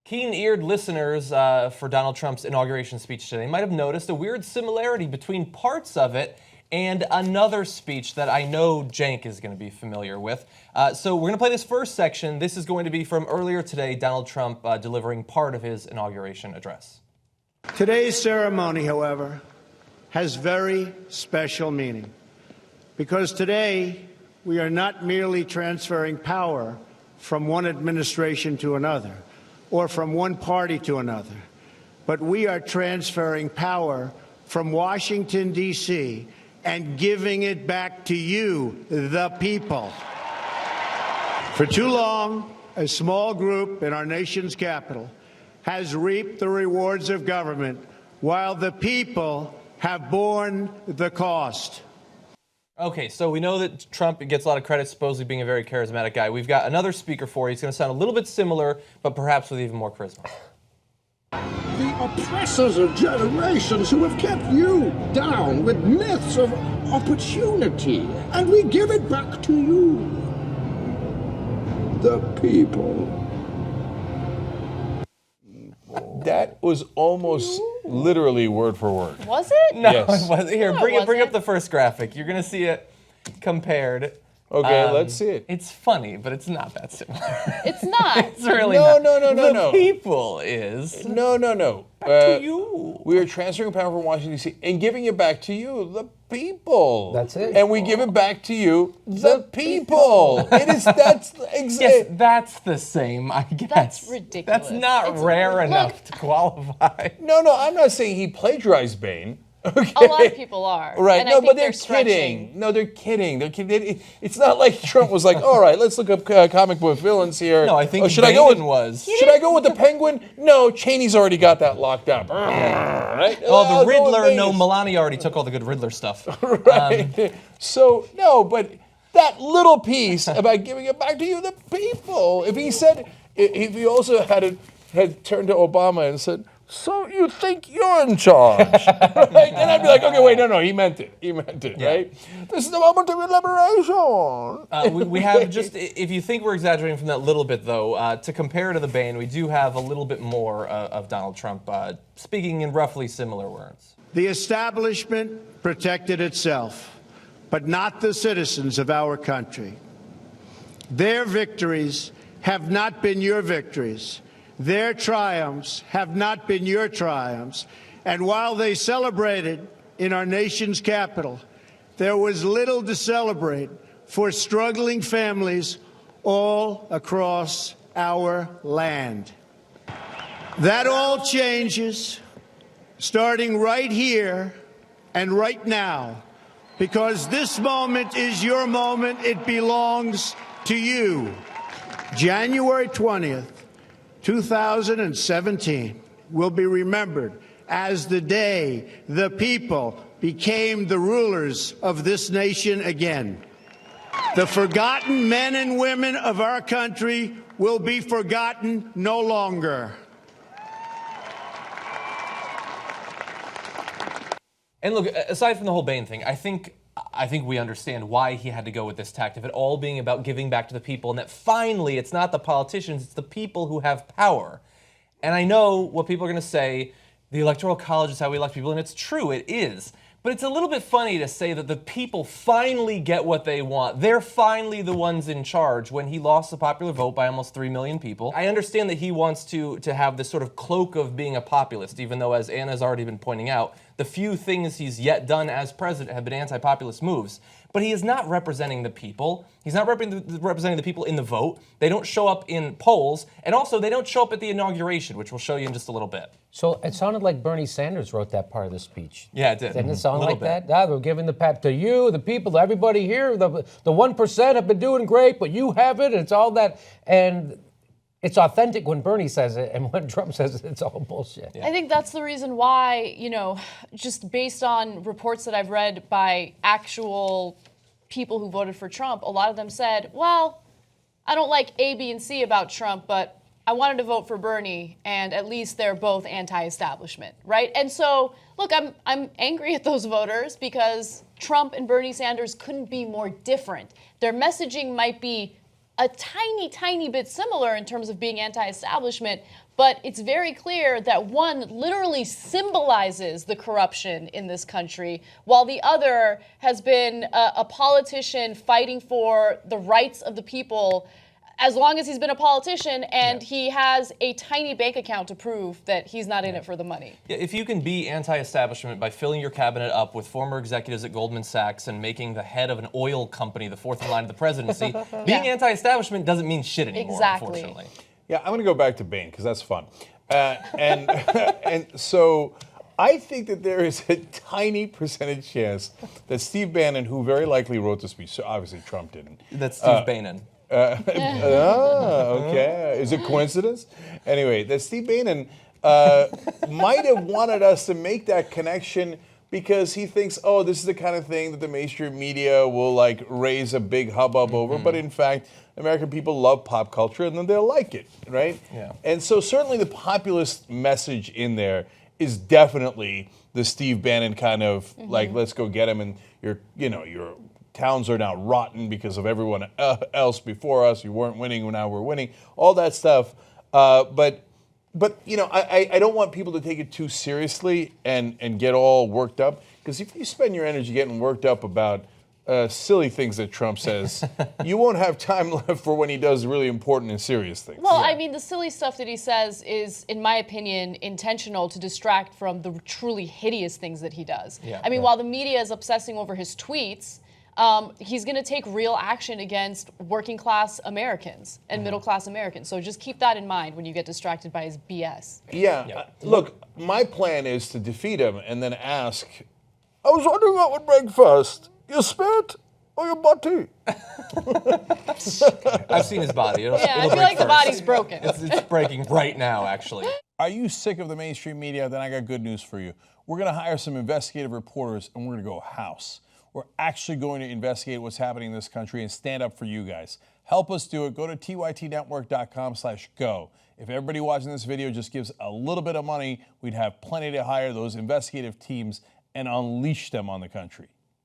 Keen-eared listeners for Donald Trump's inauguration speech today might have noticed a weird similarity between parts of it and another speech that I know Cenk is going to be familiar with. So we're going to play this first section. This is going to be from earlier today, Donald Trump delivering part of his inauguration address. Today's ceremony, however, has very special meaning because today we are not merely transferring power from one administration to another or from one party to another, but we are transferring power from Washington, D.C. and giving it back to you, the people. For too long, a small group in our nation's capital has reaped the rewards of government while the people have borne the cost. Okay, so we know that Trump gets a lot of credit, supposedly being a very charismatic guy. We've got another speaker for you. He's going to sound a little bit similar, but perhaps with even more charisma. The oppressors of generations who have kept you down with myths of opportunity, and we give it back to you, the people. That was almost literally word for word. Was it? No, Yes. it wasn't. Here, No, bring it bring up wasn't. the first graphic. You're going to see it compared. Okay, let's see it. It's funny, but it's not that similar. It's not. It's really No, not. no. The people is. No. To you. We are transferring power from Washington, D.C. and giving it back to you, the people. That's it. And we give it back to you, the people. That's Yes, that's the same, I guess. That's ridiculous. That's not It's- rare look. enough to qualify. No, I'm not saying he plagiarized Bane. Okay. A lot of people are. Right, And I no, think but they're stretching. kidding. No, they're kidding. It's not like Trump was like, all right, let's look up comic book villains here. No, I think should I go with Bane was. Should I go with the Penguin? No, Cheney's already got that locked up. Right? Oh, I'll the go with Riddler. No, Bane. Melania already took all the good Riddler stuff. Right. So, no, but that little piece about giving it back to you, the people. If he said, if he also had turned to Obama and said, so you think you're in charge? Right? Then I'd be like, okay, wait, no, he meant it. Right? This is the moment of liberation. We have just, if you think we're exaggerating from that little bit, though, to compare to the Bane, we do have a little bit more of Donald Trump speaking in roughly similar words. The establishment protected itself, but not the citizens of our country. Their victories have not been your victories. Their triumphs have not been your triumphs. And while they celebrated in our nation's capital, there was little to celebrate for struggling families all across our land. That all changes starting right here and right now, because this moment is your moment. It belongs to you. January 20th, 2017 will be remembered as the day the people became the rulers of this nation again. The forgotten men and women of our country will be forgotten no longer. And look, aside from the whole Bane thing, I think we understand why he had to go with this tact of it all being about giving back to the people, and that finally it's not the politicians, it's the people who have power. And I know what people are going to say, the Electoral College is how we elect people, and it's true, it is. But it's a little bit funny to say that the people finally get what they want. They're finally the ones in charge when he lost the popular vote by almost 3 million people. I understand that he wants to have this sort of cloak of being a populist, even though, as Anna's already been pointing out, the few things he's yet done as president have been anti-populist moves. But he is not representing the people. He's not representing the people in the vote. They don't show up in polls. And also, they don't show up at the inauguration, which we'll show you in just a little bit. So it sounded like Bernie Sanders wrote that part of the speech. Yeah, it did. Didn't it sound Little like bit. that? We're giving the pat to you, the people, everybody here. The 1% have been doing great, but you have it. It's all that. And it's authentic when Bernie says it, and when Trump says it, it's all bullshit. I think that's the reason why, just based on reports that I've read by actual people who voted for Trump, a lot of them said, well, I don't like A, B, and C about Trump, but I wanted to vote for Bernie, and at least they're both anti-establishment, right? And so, look, I'm angry at those voters because Trump and Bernie Sanders couldn't be more different. Their messaging might be a tiny, tiny bit similar in terms of being anti-establishment, But it's very clear that one literally symbolizes the corruption in this country, while the other has been a politician fighting for the rights of the people as long as he's been a politician, and he has a tiny bank account to prove that he's not in it for the money. Yeah, if you can be anti-establishment by filling your cabinet up with former executives at Goldman Sachs and making the head of an oil company the fourth in line of the presidency, being anti-establishment doesn't mean shit anymore, Exactly. unfortunately. Yeah, I'm going to go back to Bane because that's fun. And so I think that there is a tiny percentage chance that Steve Bannon, who very likely wrote the speech, so obviously Trump didn't. That's Steve Bannon. Okay. Is it coincidence? Anyway, that Steve Bannon might have wanted us to make that connection because he thinks, oh, this is the kind of thing that the mainstream media will like raise a big hubbub over. But in fact, American people love pop culture and then they'll like it, right? Yeah. And so certainly the populist message in there is definitely the Steve Bannon kind of like, let's go get him, and your towns are now rotten because of everyone else before us. You weren't winning, now we're winning. All that stuff. But I don't want people to take it too seriously and get all worked up. Because if you spend your energy getting worked up about silly things that Trump says, you won't have time left for when he does really important and serious things. Well, I mean, the silly stuff that he says is, in my opinion, intentional to distract from the truly hideous things that he does. Yeah. I mean, while the media is obsessing over his tweets, he's going to take real action against working class Americans and middle class Americans. So just keep that in mind when you get distracted by his BS. Yeah. Look, my plan is to defeat him and then ask, I was wondering what would break first, your spirit or your body? I've seen his body. It'll Yeah, I break feel like the first. body's broken. It's breaking right now, actually. Are you sick of the mainstream media? Then I got good news for you. We're going to hire some investigative reporters and we're going to go house. We're actually going to investigate what's happening in this country and stand up for you guys. Help us do it. Go to tytnetwork.com/go. If everybody watching this video just gives a little bit of money, we'd have plenty to hire those investigative teams and unleash them on the country.